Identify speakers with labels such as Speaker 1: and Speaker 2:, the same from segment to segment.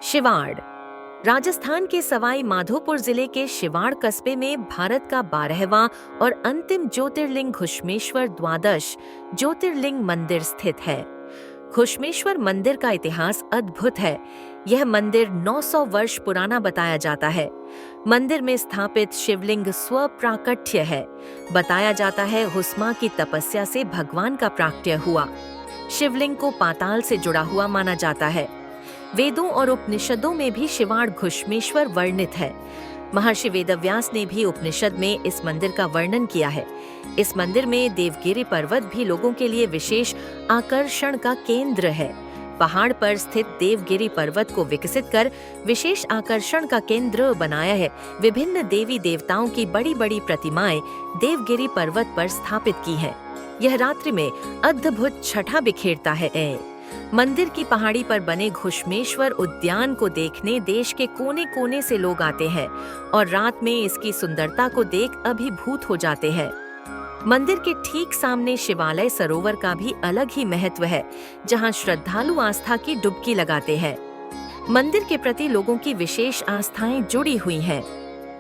Speaker 1: शिवाड़ राजस्थान के सवाई माधोपुर जिले के शिवाड़ कस्बे में भारत का 12वां और अंतिम ज्योतिर्लिंग घुश्मेश्वर द्वादश ज्योतिर्लिंग मंदिर स्थित है। घुश्मेश्वर मंदिर का इतिहास अद्भुत है। यह मंदिर 900 वर्ष पुराना बताया जाता है। मंदिर में स्थापित शिवलिंग स्वप्राकट्य है। बताया जाता है हुस्मा की तपस्या से भगवान का प्राकट्य हुआ। शिवलिंग को पाताल से जुड़ा हुआ माना जाता है। वेदों और उपनिषदों में भी शिवाड़ घुश्मेश्वर वर्णित है। महर्षि वेदव्यास ने भी उपनिषद में इस मंदिर का वर्णन किया है। इस मंदिर में देवगिरी पर्वत भी लोगों के लिए विशेष आकर्षण का केंद्र है। पहाड़ पर स्थित देवगिरी पर्वत को विकसित कर विशेष आकर्षण का केंद्र बनाया है। विभिन्न देवी देवताओं की बड़ी बड़ी प्रतिमाएं देवगिरी पर्वत पर स्थापित की हैं। यह रात्रि में अद्भुत छटा बिखेरता है। मंदिर की पहाड़ी पर बने घुश्मेश्वर उद्यान को देखने देश के कोने कोने से लोग आते हैं और रात में इसकी सुंदरता को देख अभिभूत हो जाते हैं। मंदिर के ठीक सामने शिवालय सरोवर का भी अलग ही महत्व है, जहां श्रद्धालु आस्था की डुबकी लगाते हैं। मंदिर के प्रति लोगों की विशेष आस्थाएं जुड़ी हुई हैं।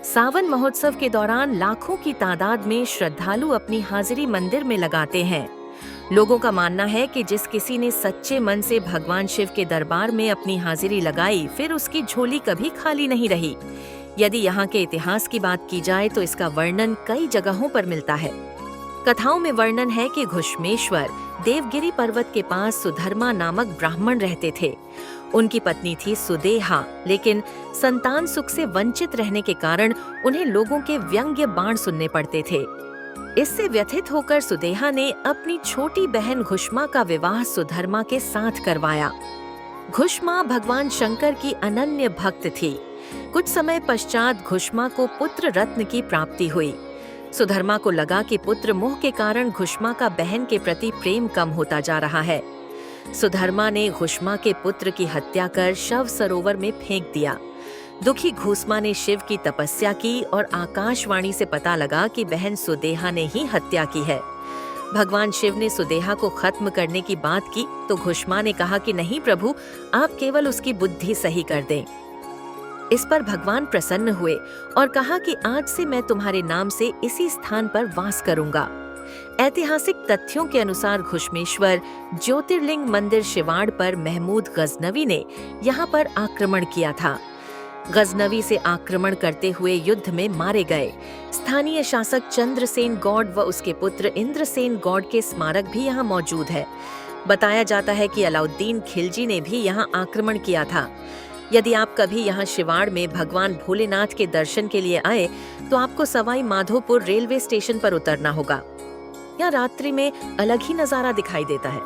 Speaker 1: सावन महोत्सव के दौरान लाखों की तादाद में श्रद्धालु अपनी हाजिरी मंदिर में लगाते हैं। लोगों का मानना है कि जिस किसी ने सच्चे मन से भगवान शिव के दरबार में अपनी हाजिरी लगाई, फिर उसकी झोली कभी खाली नहीं रही। यदि यहाँ के इतिहास की बात की जाए तो इसका वर्णन कई जगहों पर मिलता है। कथाओं में वर्णन है कि घुश्मेश्वर देवगिरी पर्वत के पास सुधर्मा नामक ब्राह्मण रहते थे। उनकी पत्नी थी सुदेहा, लेकिन संतान सुख से वंचित रहने के कारण उन्हें लोगों के व्यंग्य बाण सुनने पड़ते थे। इससे व्यथित होकर सुदेहा ने अपनी छोटी बहन घुश्मा का विवाह सुधर्मा के साथ करवाया। घुश्मा भगवान शंकर की अनन्य भक्त थी। कुछ समय पश्चात घुश्मा को पुत्र रत्न की प्राप्ति हुई। सुधर्मा को लगा कि पुत्र मोह के कारण घुश्मा का बहन के प्रति प्रेम कम होता जा रहा है। सुधर्मा ने घुश्मा के पुत्र की हत्या कर शव सरोवर में फेंक दिया। दुखी घुश्मा ने शिव की तपस्या की और आकाशवाणी से पता लगा कि बहन सुदेहा ने ही हत्या की है। भगवान शिव ने सुदेहा को खत्म करने की बात की तो घुश्मा ने कहा कि नहीं प्रभु, आप केवल उसकी बुद्धि सही कर दें। इस पर भगवान प्रसन्न हुए और कहा कि आज से मैं तुम्हारे नाम से इसी स्थान पर वास करूंगा। ऐतिहासिक तथ्यों के अनुसार घुश्मेश्वर ज्योतिर्लिंग मंदिर शिवाड़ पर महमूद गजनवी ने यहाँ पर आक्रमण किया था। गजनवी से आक्रमण करते हुए युद्ध में मारे गए। स्थानीय शासक चंद्रसेन गौड़ व उसके पुत्र इंद्रसेन गौड़ के स्मारक भी यहाँ मौजूद है। बताया जाता है कि अलाउद्दीन खिलजी ने भी यहाँ आक्रमण किया था। यदि आप कभी यहाँ शिवाड़ में भगवान भोलेनाथ के दर्शन के लिए आए तो आपको सवाई माधोपुर रेलवे स्टेशन पर उतरना होगा। यहाँ रात्रि में अलग ही नजारा दिखाई देता है।